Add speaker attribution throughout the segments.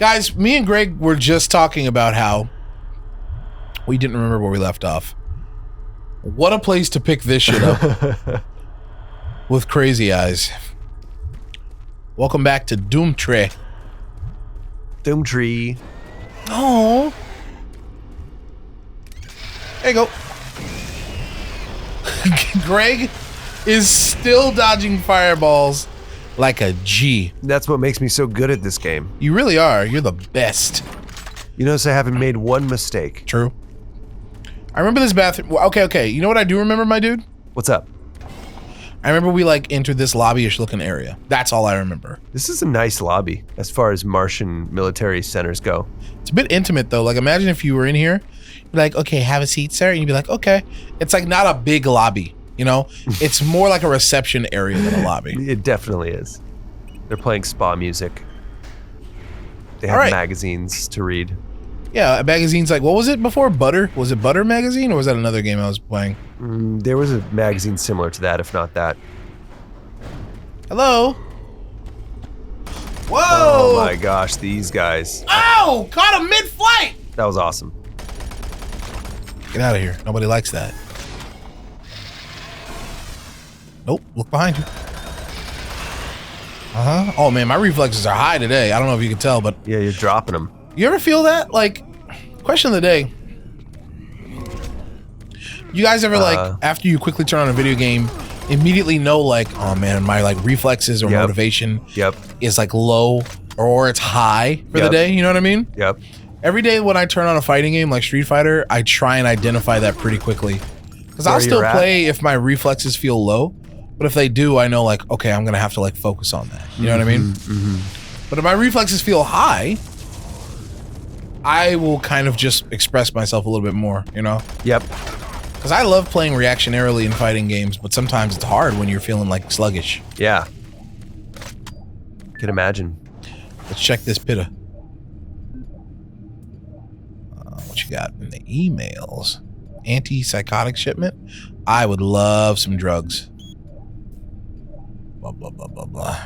Speaker 1: Guys, me and Greg were just talking about how we didn't remember where we left off. What a place to pick this shit up with crazy eyes. Welcome back to Doomtree.
Speaker 2: Doomtree.
Speaker 1: Oh. There you go. Greg is still dodging fireballs like a G.
Speaker 2: That's what makes me so good at this game.
Speaker 1: You really are. You're the best.
Speaker 2: You notice I haven't made one mistake.
Speaker 1: True. I remember this bathroom. Okay. You know what I do remember, my dude?
Speaker 2: What's up?
Speaker 1: I remember we like entered this lobbyish looking area. That's all I remember.
Speaker 2: This is a nice lobby as far as Martian military centers go.
Speaker 1: It's a bit intimate though. Like imagine if you were in here, you'd be like, okay, have a seat, sir. And you'd be like, okay. It's like not a big lobby, you know? It's more like a reception area than a lobby.
Speaker 2: It definitely is. They're playing spa music. They have magazines to read.
Speaker 1: Yeah, magazines like, what was it before? Butter? Was it Butter magazine or was that another game I was playing?
Speaker 2: There was a magazine similar to that, if not that.
Speaker 1: Hello? Whoa!
Speaker 2: Oh my gosh, these guys.
Speaker 1: Oh! Caught him mid-flight!
Speaker 2: That was awesome.
Speaker 1: Get out of here. Nobody likes that. Nope, look behind you. Oh man, my reflexes are high today. I don't know if you can tell, but...
Speaker 2: Yeah, you're dropping them.
Speaker 1: You ever feel that? Like, question of the day. You guys ever like, after you quickly turn on a video game, immediately know like, oh man, my like reflexes or motivation is like low or it's high for the day, you know what I mean?
Speaker 2: Yep.
Speaker 1: Every day when I turn on a fighting game like Street Fighter, I try and identify that pretty quickly. Because I'll still play if my reflexes feel low, but if they do, I know like, okay, I'm gonna have to like focus on that. You know what I mean? But if my reflexes feel high, I will kind of just express myself a little bit more, you know?
Speaker 2: Yep.
Speaker 1: Because I love playing reactionarily in fighting games, but sometimes it's hard when you're feeling like sluggish.
Speaker 2: Yeah. Can imagine.
Speaker 1: Let's check this pitta. What you got in the emails? Antipsychotic shipment? I would love some drugs. Blah, blah, blah, blah, blah.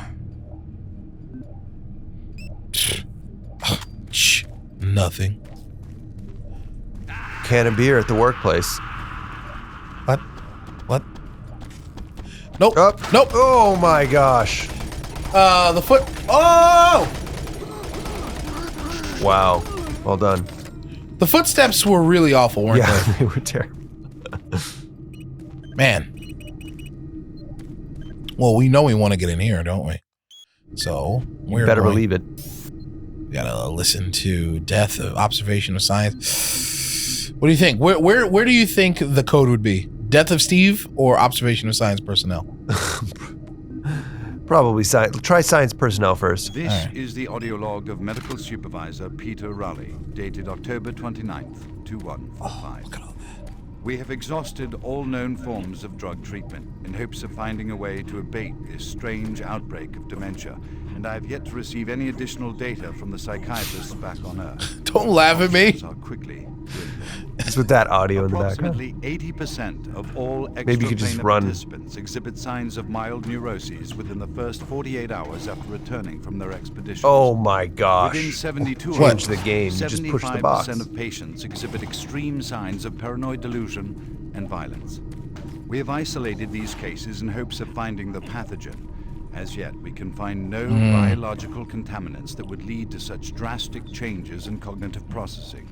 Speaker 1: Nothing.
Speaker 2: Can of beer at the workplace.
Speaker 1: What? Nope. Nope.
Speaker 2: Oh my gosh.
Speaker 1: The foot. Oh!
Speaker 2: Wow. Well done.
Speaker 1: The footsteps were really awful, weren't they?
Speaker 2: Yeah, they were terrible.
Speaker 1: Man. Well, we know we want to get in here, don't we? So, we're
Speaker 2: better believe it.
Speaker 1: We gotta listen to Death of Observation of Science. What do you think? Where do you think the code would be? Death of Steve or Observation of Science personnel?
Speaker 2: Probably science. Try science personnel first.
Speaker 3: This is the audio log of Medical Supervisor Peter Raleigh, dated October 29th, 2145.
Speaker 1: Oh, look at all that.
Speaker 3: We have exhausted all known forms of drug treatment in hopes of finding a way to abate this strange outbreak of dementia, and I have yet to receive any additional data from the psychiatrists back on Earth.
Speaker 1: Don't laugh at me.
Speaker 3: Are quickly
Speaker 2: It's with that audio in the background.
Speaker 3: Approximately 80% of all
Speaker 2: Maybe you could just
Speaker 3: extraplanar
Speaker 2: run.
Speaker 3: participants exhibit signs of mild neuroses within the first 48 hours after returning from their expedition.
Speaker 2: Oh my gosh.
Speaker 3: Within 72
Speaker 2: Change
Speaker 3: hours,
Speaker 2: the game. You just push the box.
Speaker 3: 75% of patients exhibit extreme signs of paranoid delusion and violence. We have isolated these cases in hopes of finding the pathogen. As yet, we can find no biological contaminants that would lead to such drastic changes in cognitive processing.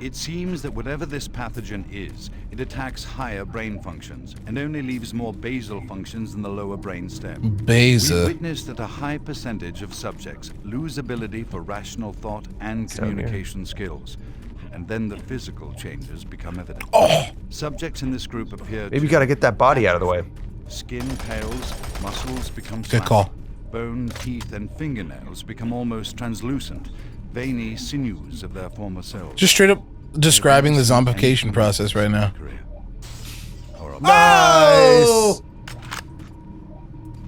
Speaker 3: It seems that whatever this pathogen is, it attacks higher brain functions and only leaves more basal functions in the lower brain stem.
Speaker 1: Beza.
Speaker 3: We witnessed that a high percentage of subjects lose ability for rational thought and communication skills, and then the physical changes become evident. Subjects in this group appear
Speaker 2: Maybe you gotta get that body out of the way.
Speaker 3: Skin pales, muscles become
Speaker 1: Good
Speaker 3: slack,
Speaker 1: call.
Speaker 3: bone, teeth, and fingernails become almost translucent, veiny sinews of their former selves.
Speaker 1: Just straight up describing the zombification process right now.
Speaker 2: Nice.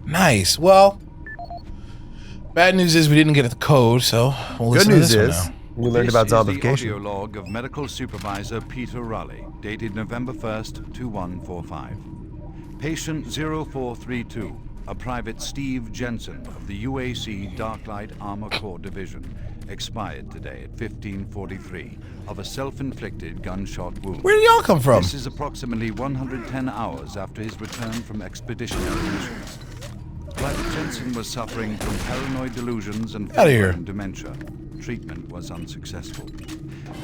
Speaker 1: Nice. Well, bad news is we didn't get the code, so we'll
Speaker 2: Good
Speaker 1: listen to
Speaker 2: news
Speaker 1: this one
Speaker 2: is
Speaker 1: now.
Speaker 2: we learned about
Speaker 3: This is the
Speaker 2: zombification.
Speaker 3: audio log of Medical Supervisor Peter Raleigh, dated November 1st, 2145. Patient 0432, a Private Steve Jensen of the UAC Darklight Armor Corps Division, expired today at 15:43 of a self-inflicted gunshot wound.
Speaker 1: Where did y'all come from?
Speaker 3: This is approximately 110 hours after his return from expeditionary missions. Private Jensen was suffering from paranoid delusions and full-blown dementia. Treatment was unsuccessful.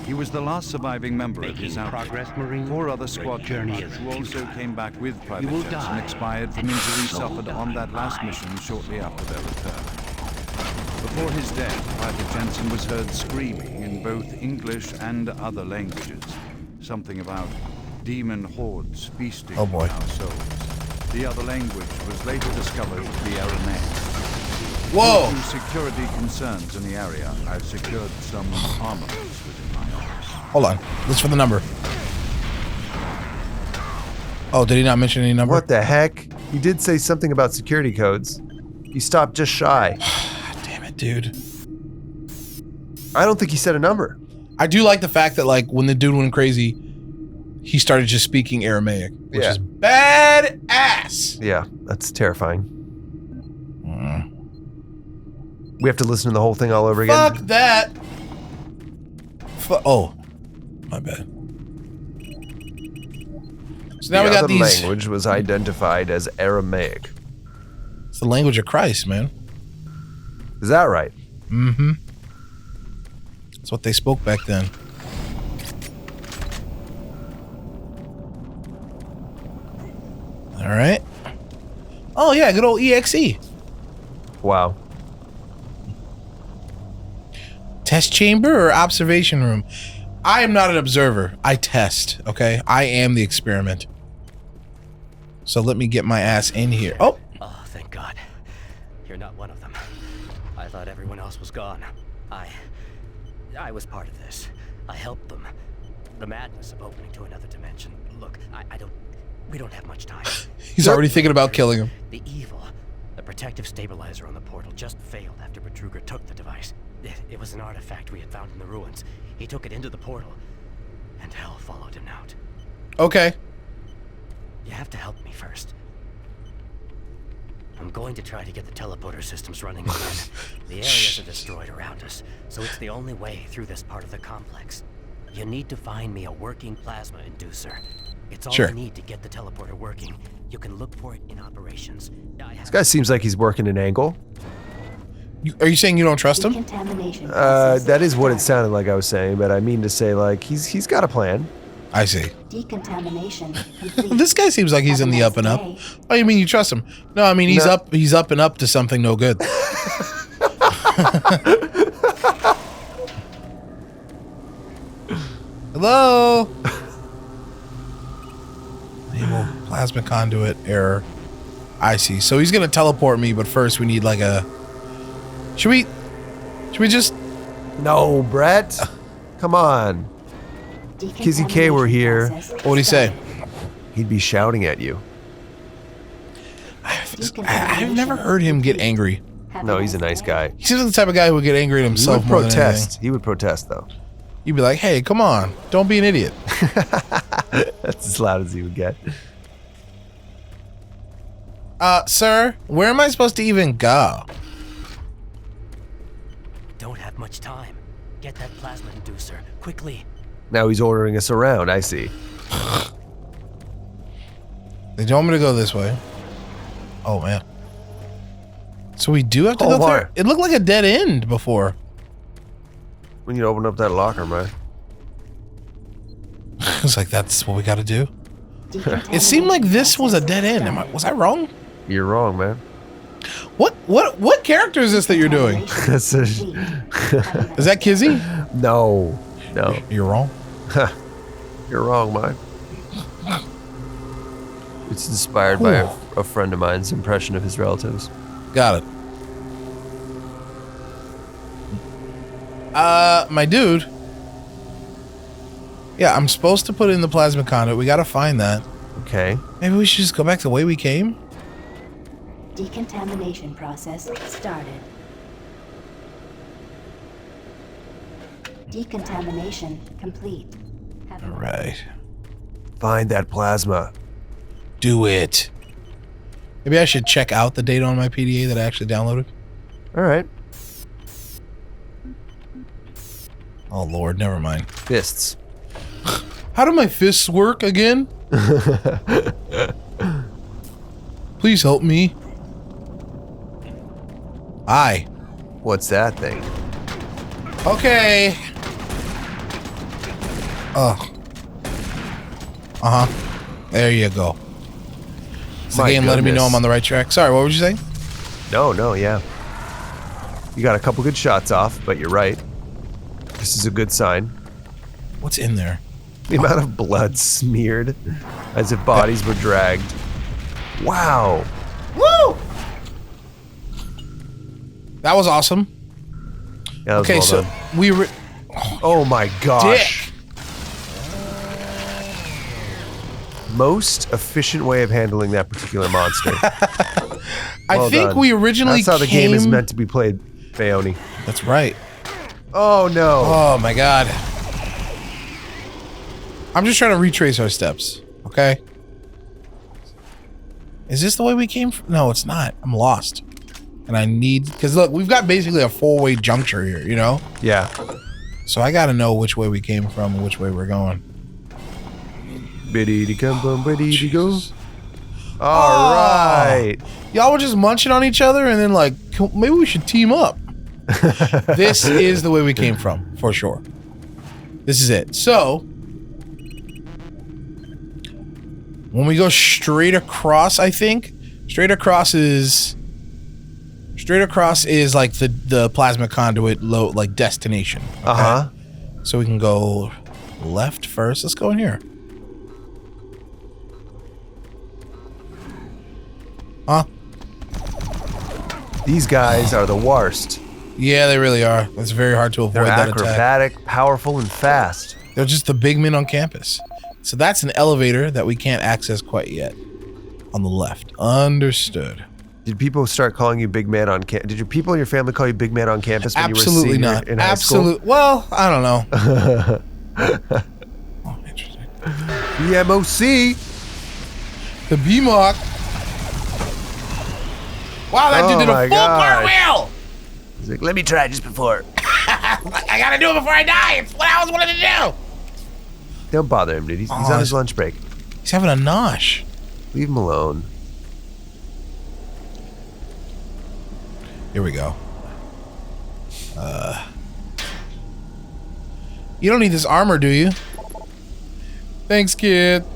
Speaker 3: He was the last surviving member of his outfit. 4 other squad members who also came back with Private Jensen expired from injuries suffered on that last mission shortly after their return. Before his death, Private Jensen was heard screaming in both English and other languages. Something about demon hordes feasting on our souls. The other language was later discovered to be Aramaic.
Speaker 1: Whoa!
Speaker 3: Due to security concerns in the area, I've secured some armaments within my office.
Speaker 1: Hold on. Listen for the number. Oh, did he not mention any number?
Speaker 2: What the heck? He did say something about security codes. He stopped just shy.
Speaker 1: Damn it, dude.
Speaker 2: I don't think he said a number.
Speaker 1: I do like the fact that, like, when the dude went crazy, he started just speaking Aramaic, which is badass.
Speaker 2: Yeah, that's terrifying. We have to listen to the whole thing all over again?
Speaker 1: Fuck that. Oh, my bad. So now we got these.
Speaker 2: The language was identified as Aramaic.
Speaker 1: It's the language of Christ, man.
Speaker 2: Is that right?
Speaker 1: Mm-hmm. That's what they spoke back then. All right. Oh yeah, good old EXE.
Speaker 2: Wow.
Speaker 1: Test chamber or observation room? I am not an observer. I test, okay? I am the experiment. So let me get my ass in here. Oh!
Speaker 4: Oh, thank God. You're not one of them. I thought everyone else was gone. I was part of this. I helped them. The madness of opening to another dimension. Look, we don't have much time.
Speaker 1: He's already thinking about killing him.
Speaker 4: The evil, the protective stabilizer on the portal just failed after Betruger took the device. It was an artifact we had found in the ruins. He took it into the portal, and hell followed him out.
Speaker 1: Okay.
Speaker 4: You have to help me first. I'm going to try to get the teleporter systems running again. The areas are destroyed around us, so it's the only way through this part of the complex. You need to find me a working plasma inducer. It's all I need to get the teleporter working. You can look for it in operations.
Speaker 2: This guy seems like he's working an angle.
Speaker 1: Are you saying you don't trust him?
Speaker 2: That is what it sounded like I was saying, but I mean to say, like, he's got a plan.
Speaker 1: I see.
Speaker 5: Decontamination.
Speaker 1: This guy seems like he's in the up and up. Oh, you mean you trust him? No, I mean he's up and up to something no good. Hello? Enable plasma conduit error. I see. So he's gonna teleport me, but first we need like a. Should we just?
Speaker 2: No, Brett. Come on. Kizzy K were here.
Speaker 1: What would he say?
Speaker 2: He'd be shouting at you.
Speaker 1: I've never heard him get angry.
Speaker 2: No, he's a nice guy.
Speaker 1: He seems like the type of guy who would get angry at himself.
Speaker 2: He would protest. He would protest, though.
Speaker 1: You'd be like, "Hey, come on! Don't be an idiot."
Speaker 2: That's as loud as he would get.
Speaker 1: Sir, where am I supposed to even go?
Speaker 4: Don't have much time. Get that plasma inducer, quickly.
Speaker 2: Now he's ordering us around, I see.
Speaker 1: They don't want me to go this way. Oh, man. So we do have to go there? It looked like a dead end before.
Speaker 2: We need to open up that locker, man.
Speaker 1: It's like, that's what we gotta do? It seemed like this was a dead end. Was I wrong?
Speaker 2: You're wrong, man.
Speaker 1: What character is this that you're doing? Is that Kizzy?
Speaker 2: No.
Speaker 1: You're wrong.
Speaker 2: You're wrong, man. It's inspired by a friend of mine's impression of his relatives.
Speaker 1: Got it. My dude. Yeah, I'm supposed to put in the plasma conduit. We gotta find that.
Speaker 2: Okay.
Speaker 1: Maybe we should just go back the way we came?
Speaker 5: Decontamination process started. Decontamination complete.
Speaker 1: All right.
Speaker 2: Find that plasma.
Speaker 1: Do it. Maybe I should check out the data on my PDA that I actually downloaded.
Speaker 2: All right.
Speaker 1: Oh, Lord, never mind.
Speaker 2: Fists.
Speaker 1: How do my fists work again? Please help me. Aye.
Speaker 2: What's that thing?
Speaker 1: Okay. There you go. It's the game letting me know I'm on the right track. Sorry, what were you saying?
Speaker 2: No, yeah. You got a couple good shots off, but you're right. This is a good sign.
Speaker 1: What's in there?
Speaker 2: The amount of blood smeared as if bodies were dragged. Wow.
Speaker 1: Woo! That was awesome.
Speaker 2: Yeah, that was
Speaker 1: Okay,
Speaker 2: well
Speaker 1: so
Speaker 2: done.
Speaker 1: we were...
Speaker 2: Oh my gosh.
Speaker 1: Dick.
Speaker 2: Most efficient way of handling that particular monster.
Speaker 1: I think we originally
Speaker 2: That's how the game is meant to be played, Bayoni.
Speaker 1: That's right.
Speaker 2: Oh no.
Speaker 1: Oh my god. I'm just trying to retrace our steps, okay? Is this the way we came from? No, it's not. I'm lost. And I need... Because look, we've got basically a 4-way juncture here, you know?
Speaker 2: Yeah.
Speaker 1: So I gotta know which way we came from and which way we're going.
Speaker 2: Biddy to come bum, biddy to go. All right.
Speaker 1: Y'all were just munching on each other and then like, maybe we should team up. This is the way we came from, for sure. This is it. So, when we go straight across, I think, straight across is like the plasma conduit like destination. Okay?
Speaker 2: Uh-huh.
Speaker 1: So we can go left first. Let's go in here. Huh?
Speaker 2: These guys are the worst.
Speaker 1: Yeah, they really are. It's very hard to avoid
Speaker 2: They're
Speaker 1: that attack.
Speaker 2: acrobatic, powerful, and fast.
Speaker 1: They're just the big men on campus. So that's an elevator that we can't access quite yet. On the left. Understood.
Speaker 2: Did people start calling you big man on campus? Did your people in your family call you big man on campus when
Speaker 1: Absolutely
Speaker 2: you were a senior
Speaker 1: not.
Speaker 2: in high school?
Speaker 1: Well, I don't know. Oh, interesting.
Speaker 2: The MOC.
Speaker 1: The B-Mock. Wow, that dude did a full cartwheel!
Speaker 2: He's like, let me try just before.
Speaker 1: I gotta do it before I die. It's what I always wanted to do.
Speaker 2: Don't bother him, dude. He's on his lunch break.
Speaker 1: He's having a nosh.
Speaker 2: Leave him alone.
Speaker 1: Here we go. You don't need this armor, do you? Thanks, kid.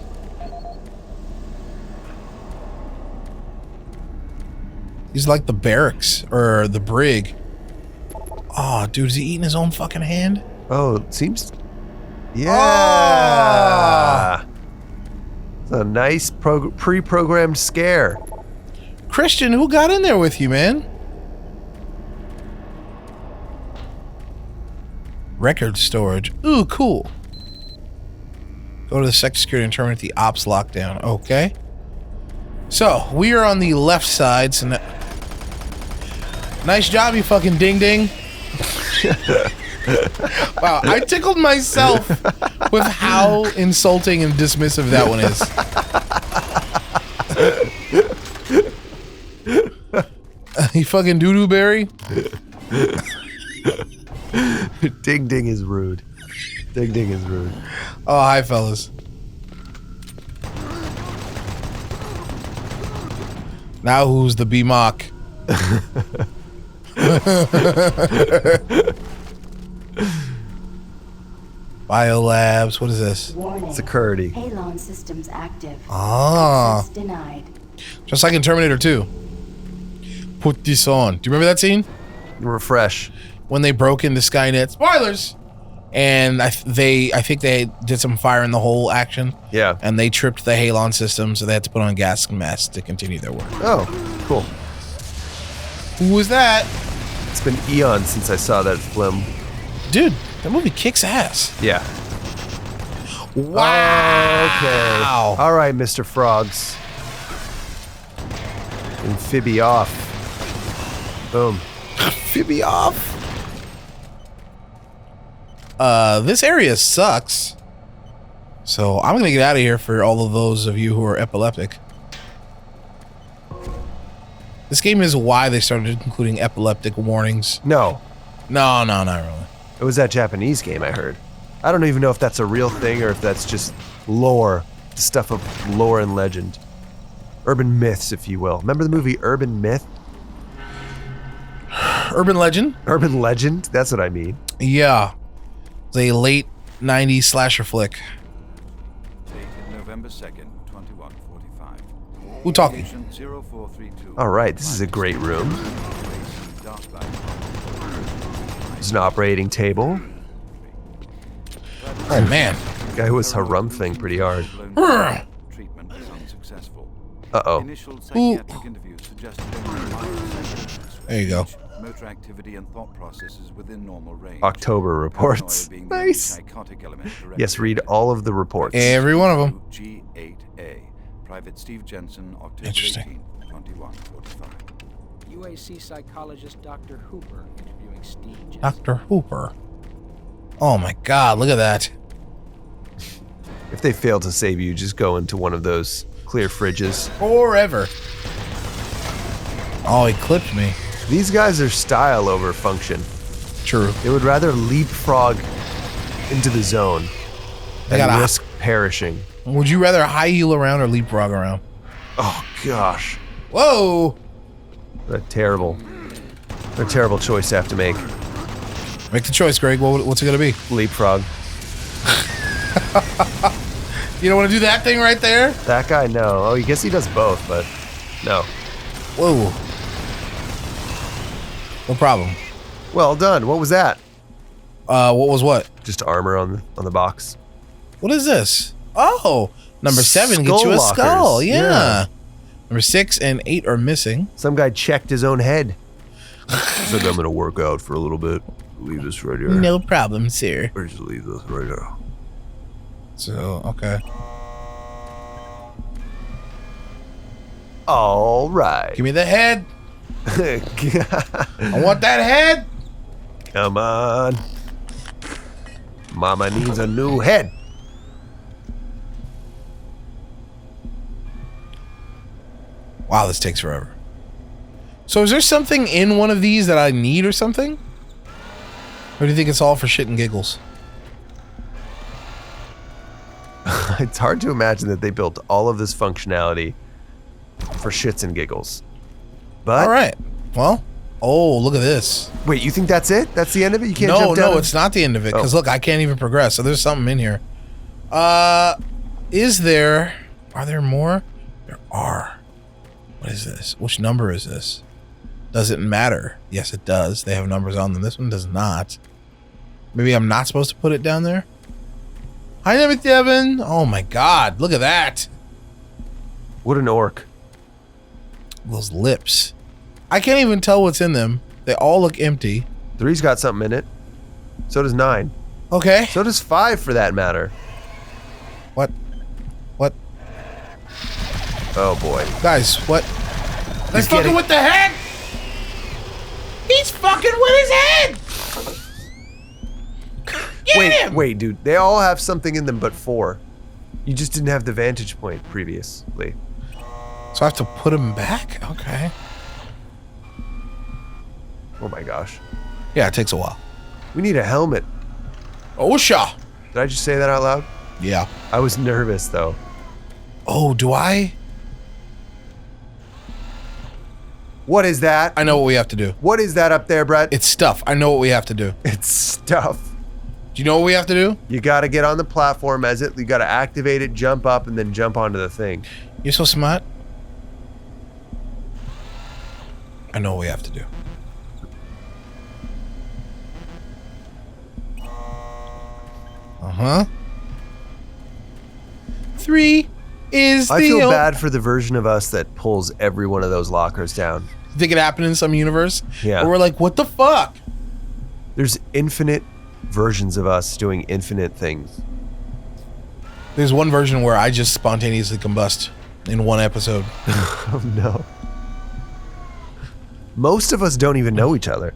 Speaker 1: He's like the barracks or the brig. Oh, dude, is he eating his own fucking hand?
Speaker 2: Oh, it seems... Yeah. Oh. It's a nice pre-programmed scare.
Speaker 1: Christian, who got in there with you, man? Record storage. Ooh, cool. Go to the sector security and terminate the ops lockdown. Okay. So, we are on the left side. So nice job, you fucking ding-ding. Wow, I tickled myself with how insulting and dismissive that one is. You fucking doo-doo berry.
Speaker 2: Ding ding is rude. Ding ding is rude.
Speaker 1: Oh, hi, fellas. Now who's the B-Mock? Biolabs. What is this?
Speaker 5: Warning.
Speaker 2: It's a Curdy.
Speaker 5: Halon systems active.
Speaker 1: Ah.
Speaker 5: Access denied.
Speaker 1: Just like in Terminator 2. Put this on. Do you remember that scene?
Speaker 2: Refresh.
Speaker 1: When they broke into Skynet. Spoilers! And I think they did some fire in the hole action.
Speaker 2: Yeah.
Speaker 1: And they tripped the Halon system, so they had to put on gas masks to continue their work.
Speaker 2: Oh, cool.
Speaker 1: Who was that?
Speaker 2: It's been eons since I saw that film.
Speaker 1: Dude, that movie kicks ass.
Speaker 2: Yeah.
Speaker 1: Wow.
Speaker 2: Okay. All right, Mr. Frogs. Amphibia off. Boom.
Speaker 1: Amphibia off. This area sucks. So I'm gonna get out of here for all of those of you who are epileptic. This game is why they started including epileptic warnings.
Speaker 2: No.
Speaker 1: No, not really.
Speaker 2: It was that Japanese game I heard. I don't even know if that's a real thing or if that's just lore. The stuff of lore and legend. Urban myths, if you will. Remember the movie Urban Myth?
Speaker 1: Urban Legend?
Speaker 2: Urban Legend? That's what I mean.
Speaker 1: Yeah. It's a late 90s slasher flick.
Speaker 3: Dated November 2nd, 2145.
Speaker 1: Who talking?
Speaker 3: Agent 0432.
Speaker 2: All right, this is a great room. There's an operating table.
Speaker 1: Oh, man.
Speaker 2: Guy was harumping pretty hard.
Speaker 3: Treatment was unsuccessful.
Speaker 2: Uh-oh.
Speaker 3: Initial psychiatric interviews suggested only minor symptoms.
Speaker 1: There you go.
Speaker 3: Motor activity and thought processes within normal range.
Speaker 2: October reports.
Speaker 3: Paranoia being the
Speaker 2: Nice.
Speaker 3: psychotic element directed
Speaker 2: Yes, read all of the reports.
Speaker 1: Every one of them.
Speaker 3: G8A. Private Steve Jensen, October
Speaker 1: Interesting.
Speaker 3: 18, 2145.
Speaker 6: UAC psychologist Dr. Hooper interviewing Steve Jensen.
Speaker 1: Dr. Hooper. Oh my God, look at that.
Speaker 2: If they fail to save you, just go into one of those clear fridges.
Speaker 1: Forever. Oh, he clipped me.
Speaker 2: These guys are style over function.
Speaker 1: True.
Speaker 2: They would rather leapfrog into the zone
Speaker 1: They
Speaker 2: than
Speaker 1: got a-
Speaker 2: risk perishing.
Speaker 1: Would you rather high heel around or leapfrog around?
Speaker 2: Oh gosh,
Speaker 1: Whoa!
Speaker 2: what a terrible choice to have to make.
Speaker 1: Make the choice, Greg. What's it gonna be?
Speaker 2: Leapfrog.
Speaker 1: You don't want to do that thing right there?
Speaker 2: That guy, no. Oh, I guess he does both, but no.
Speaker 1: Whoa. No problem.
Speaker 2: Well done. What was that?
Speaker 1: What was what?
Speaker 2: Just armor on the box.
Speaker 1: What is this? Oh, number 7 gets
Speaker 2: Skull
Speaker 1: you a
Speaker 2: lockers.
Speaker 1: skull. Yeah.
Speaker 2: Yeah.
Speaker 1: Number 6 and 8 are missing.
Speaker 2: Some guy checked his own head. He's like, I'm gonna work out for a little bit. Leave this right here.
Speaker 1: No problem, sir.
Speaker 2: Or just leave this right here.
Speaker 1: So, okay.
Speaker 2: All right.
Speaker 1: Give me the head. I want that head.
Speaker 2: Come on. Mama needs a new head.
Speaker 1: Wow, this takes forever. So is there something in one of these that I need or something? Or do you think it's all for shit and giggles?
Speaker 2: It's hard to imagine that they built all of this functionality for shits and giggles. But
Speaker 1: All right. Well, oh, look at this.
Speaker 2: wait, you think that's it? That's the end of it? You can't
Speaker 1: No,
Speaker 2: jump down?
Speaker 1: no, it's not the end of it. Because
Speaker 2: Oh.
Speaker 1: look, I can't even progress. So there's something in here. Is there? Are there more? There are. What is this? Which number is this? Does it matter? Yes, it does. They have numbers on them. This one does not. Maybe I'm not supposed to put it down there? Hi, number 7. Oh my God. Look at that.
Speaker 2: What an orc.
Speaker 1: Those lips. I can't even tell what's in them. They all look empty.
Speaker 2: 3's got something in it. So does 9.
Speaker 1: Okay.
Speaker 2: So does 5 for that matter.
Speaker 1: What? What?
Speaker 2: Oh boy.
Speaker 1: Guys, what? They're
Speaker 2: He's
Speaker 1: fucking
Speaker 2: getting-
Speaker 1: with the head? He's fucking with his head! Get him!
Speaker 2: Wait, dude. They all have something in them but 4. You just didn't have the vantage point previously.
Speaker 1: So I have to put him back? Okay.
Speaker 2: Oh my gosh.
Speaker 1: Yeah, it takes a while.
Speaker 2: We need a helmet.
Speaker 1: OSHA!
Speaker 2: Did I just say that out loud?
Speaker 1: Yeah.
Speaker 2: I was nervous though.
Speaker 1: Oh, do I?
Speaker 2: What is that?
Speaker 1: I know what we have to do.
Speaker 2: What is that up there, Brett?
Speaker 1: It's stuff. I know what we have to do.
Speaker 2: It's stuff.
Speaker 1: Do you know what we have to do?
Speaker 2: You gotta get on the platform you gotta activate it, jump up, and then jump onto the thing.
Speaker 1: You're so smart. I know what we have to do. Uh-huh. 3 is
Speaker 2: I
Speaker 1: the...
Speaker 2: feel bad for the version of us that pulls every one of those lockers down.
Speaker 1: You think it happened in some universe?
Speaker 2: Yeah.
Speaker 1: Where we're like, what the fuck?
Speaker 2: There's infinite versions of us doing infinite things.
Speaker 1: There's one version where I just spontaneously combust in one episode.
Speaker 2: Oh no. Most of us don't even know each other.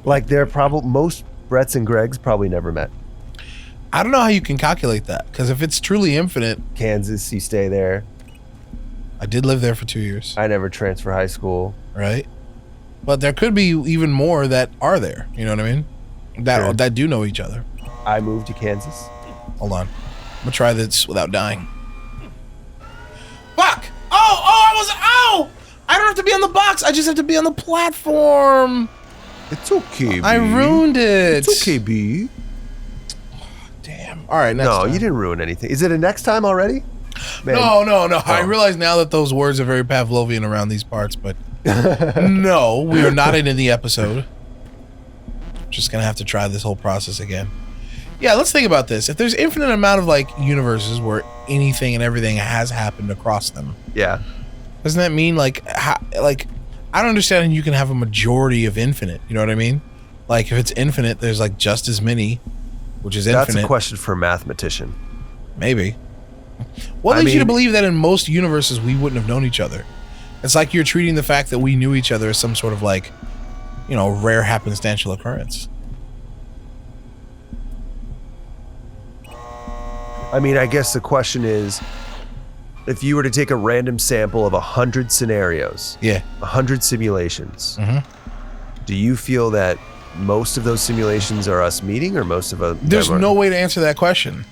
Speaker 2: Like most Bretts and Gregs probably never met.
Speaker 1: I don't know how you can calculate that, because if it's truly infinite,
Speaker 2: Kansas, you stay there.
Speaker 1: I did live there for 2 years,
Speaker 2: I never transfer high school.
Speaker 1: right? But there could be even more that are there. You know what I mean? that do know each other.
Speaker 2: I moved to Kansas.
Speaker 1: Hold on. I'm gonna try this without dying. Fuck! I don't have to be on the box. I just have to be on the platform.
Speaker 2: It's okay, B.
Speaker 1: I ruined it.
Speaker 2: It's okay, B.
Speaker 1: Damn. All right, next
Speaker 2: No,
Speaker 1: time.
Speaker 2: you didn't ruin anything. Is it a next time already? Man.
Speaker 1: No.
Speaker 2: Oh.
Speaker 1: I realize now that those words are very Pavlovian around these parts, but no, we are not in the episode. Just gonna have to try this whole process again. Yeah, let's think about this. If there's infinite amount of like universes where anything and everything has happened across them,
Speaker 2: Yeah.
Speaker 1: doesn't that mean like I don't understand how you can have a majority of infinite. You know what I mean? Like if it's infinite, there's like just as many, which is infinite.
Speaker 2: That's a question for a mathematician.
Speaker 1: Maybe. What leads you to believe that in most universes we wouldn't have known each other? It's like you're treating the fact that we knew each other as some sort of like, you know, rare happenstantial occurrence.
Speaker 2: I mean, I guess the question is, if you were to take a random sample of 100 scenarios, 100 simulations, do you feel that most of those simulations are us meeting, or most of them?
Speaker 1: There's no way to answer that question.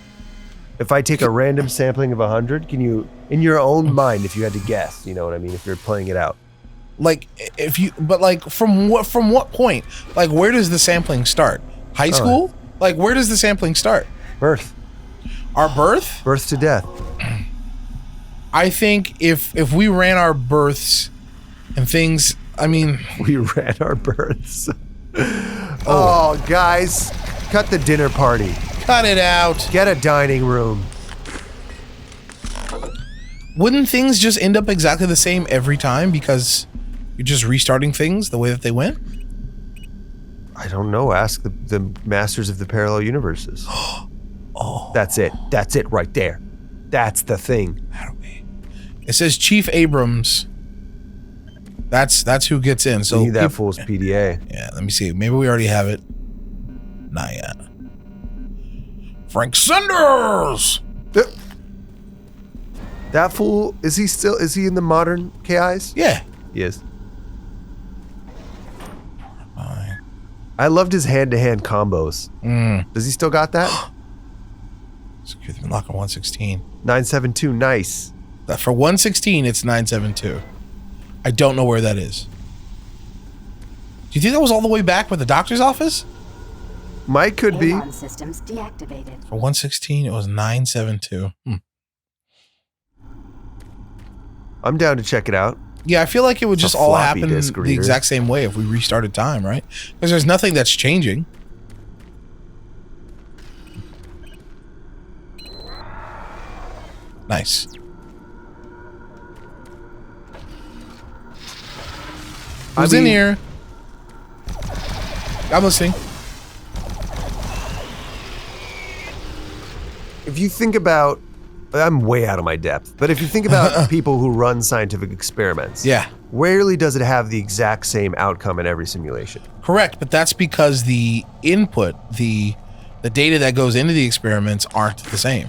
Speaker 2: If I take a random sampling of 100, can you, in your own mind, if you had to guess, you know what I mean, if you're playing it out?
Speaker 1: Like from what point? Like where does the sampling start? High school? Like where does the sampling start?
Speaker 2: Birth.
Speaker 1: Our birth?
Speaker 2: Birth to death.
Speaker 1: I think if we ran our births and things, I mean,
Speaker 2: we ran our births. Oh, guys, cut the dinner party.
Speaker 1: Cut it out.
Speaker 2: Get a dining room.
Speaker 1: Wouldn't things just end up exactly the same every time because you're just restarting things the way that they went?
Speaker 2: I don't know. Ask the masters of the parallel universes.
Speaker 1: Oh.
Speaker 2: That's it. That's it right there. That's the thing.
Speaker 1: It says Chief Abrams. That's who gets in. So
Speaker 2: we need that fool's PDA.
Speaker 1: Yeah, let me see. Maybe we already have it. Not yet. Frank Sanders!
Speaker 2: That fool, is he in the modern KIs?
Speaker 1: Yeah.
Speaker 2: He is. I loved his hand-to-hand combos. Does he still got that?
Speaker 1: Secure the lock on 116.
Speaker 2: 972, nice.
Speaker 1: For 116, it's 972. I don't know where that is. Do you think that was all the way back with the doctor's office?
Speaker 2: Might could be.
Speaker 5: Systems deactivated.
Speaker 1: For 116, it was 972.
Speaker 2: I'm down to check it out.
Speaker 1: Yeah, I feel like it would just all happen the exact same way if we restarted time, right? Because there's nothing that's changing. Nice. Who's in here? I'm listening.
Speaker 2: If you think about, I'm way out of my depth, but if you think about people who run scientific experiments, rarely does it have the exact same outcome in every simulation.
Speaker 1: Correct, but that's because the input, the data that goes into the experiments aren't the same.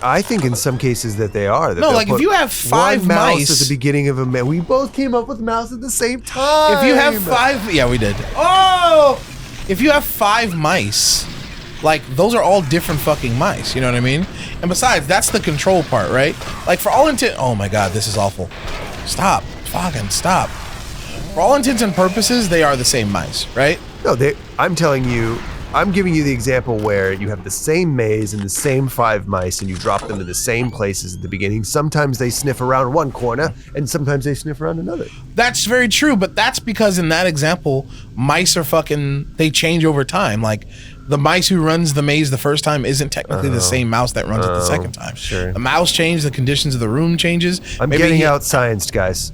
Speaker 2: I think in some cases that they are.
Speaker 1: No, like if you have 5 mice
Speaker 2: at the beginning of a we both came up with mouse at the same time.
Speaker 1: If you have 5, yeah, we did. Oh, if you have 5 mice, like those are all different fucking mice. You know what I mean? And besides, that's the control part, right? Like for all intent, oh my god, this is awful. Stop, fucking stop. For all intents and purposes, they are the same mice, right?
Speaker 2: No, I'm telling you. I'm giving you the example where you have the same maze and the same 5 mice and you drop them in the same places at the beginning. Sometimes they sniff around one corner and sometimes they sniff around another.
Speaker 1: That's very true, but that's because in that example, mice are they change over time. Like the mice who runs the maze the first time isn't technically the same mouse that runs it the second time.
Speaker 2: Sure.
Speaker 1: The mouse changes, the conditions of the room changes.
Speaker 2: I'm getting out scienced, guys.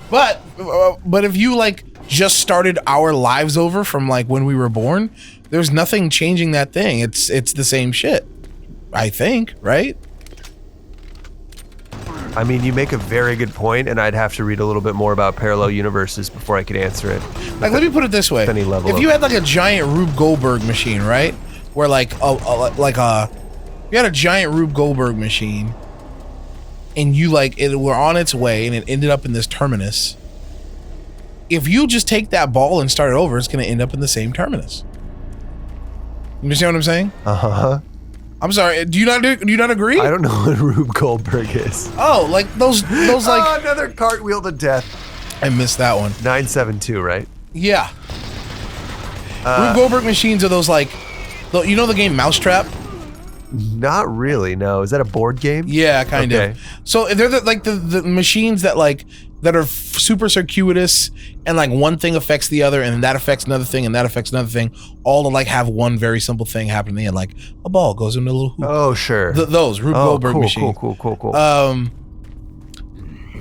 Speaker 1: But if you like just started our lives over from like when we were born, there's nothing changing that thing. It's the same shit, I think, right?
Speaker 2: I mean, you make a very good point, and I'd have to read a little bit more about parallel universes before I could answer it.
Speaker 1: Like, let me put it this way: if you had like a giant Rube Goldberg machine, right, where you had a giant Rube Goldberg machine, and you were on its way, and it ended up in this terminus. If you just take that ball and start it over, it's going to end up in the same terminus. You understand what I'm saying?
Speaker 2: Uh-huh.
Speaker 1: I'm sorry. Do you not agree?
Speaker 2: I don't know what Rube Goldberg is.
Speaker 1: Oh, like those like
Speaker 2: another cartwheel to death.
Speaker 1: I missed that one.
Speaker 2: 972, right?
Speaker 1: Yeah. Rube Goldberg machines are those like, you know the game Mousetrap?
Speaker 2: Not really. No. Is that a board game?
Speaker 1: Yeah, kind of. So they're the machines that are super circuitous, and like one thing affects the other, and that affects another thing, and that affects another thing, all to like have one very simple thing happen in the end, like a ball goes into a little hoop.
Speaker 2: Oh, sure.
Speaker 1: Those Rube Goldberg machines.
Speaker 2: Cool.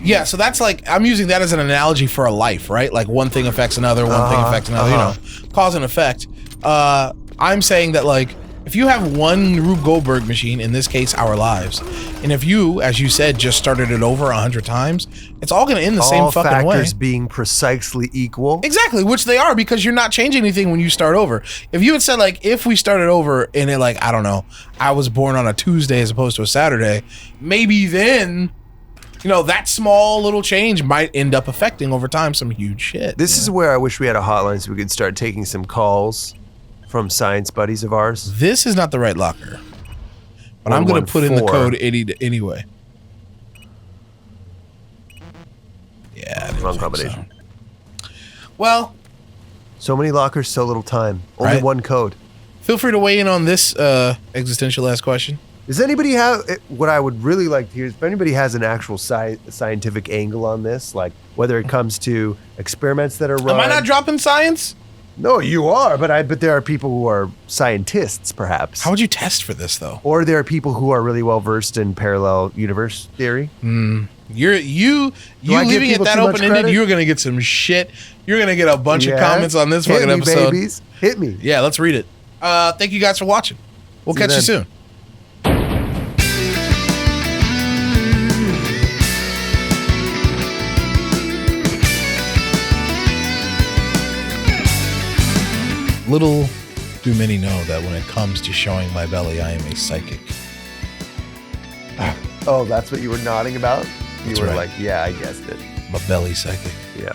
Speaker 1: Yeah, so that's like, I'm using that as an analogy for a life, right? Like one thing affects another, one thing affects another, you know, cause and effect. I'm saying that like, if you have one Rube Goldberg machine, in this case, our lives, and if you, as you said, just started it over 100 times, it's all going to end the same fucking way. All
Speaker 2: factors being precisely equal.
Speaker 1: Exactly, which they are, because you're not changing anything when you start over. If you had said like, if we started over and it like, I don't know, I was born on a Tuesday as opposed to a Saturday, maybe then, you know, that small little change might end up affecting over time some huge shit.
Speaker 2: This is where I wish we had a hotline so we could start taking some calls from science buddies of ours.
Speaker 1: This is not the right locker, but I'm going to put in the code anyway. Yeah,
Speaker 2: wrong combination.
Speaker 1: So. Well,
Speaker 2: so many lockers, so little time. Only one code.
Speaker 1: Feel free to weigh in on this existential last question.
Speaker 2: Does anybody have, what I would really like to hear is if anybody has an actual scientific angle on this, like whether it comes to experiments that are run.
Speaker 1: Am I not dropping science?
Speaker 2: No, you are, but there are people who are scientists, perhaps.
Speaker 1: How would you test for this, though?
Speaker 2: Or there are people who are really well versed in parallel universe theory.
Speaker 1: You leaving it that open-ended, you're gonna get some shit. You're gonna get a bunch of comments on this fucking episode.
Speaker 2: Babies. Hit me.
Speaker 1: Yeah, let's read it. Thank you guys for watching. We'll catch you soon. Little do many know that when it comes to showing my belly, I am a psychic.
Speaker 2: Oh, that's what you were nodding about? You
Speaker 1: That's
Speaker 2: were
Speaker 1: right.
Speaker 2: like, yeah, I guessed it.
Speaker 1: I'm a belly psychic.
Speaker 2: Yeah.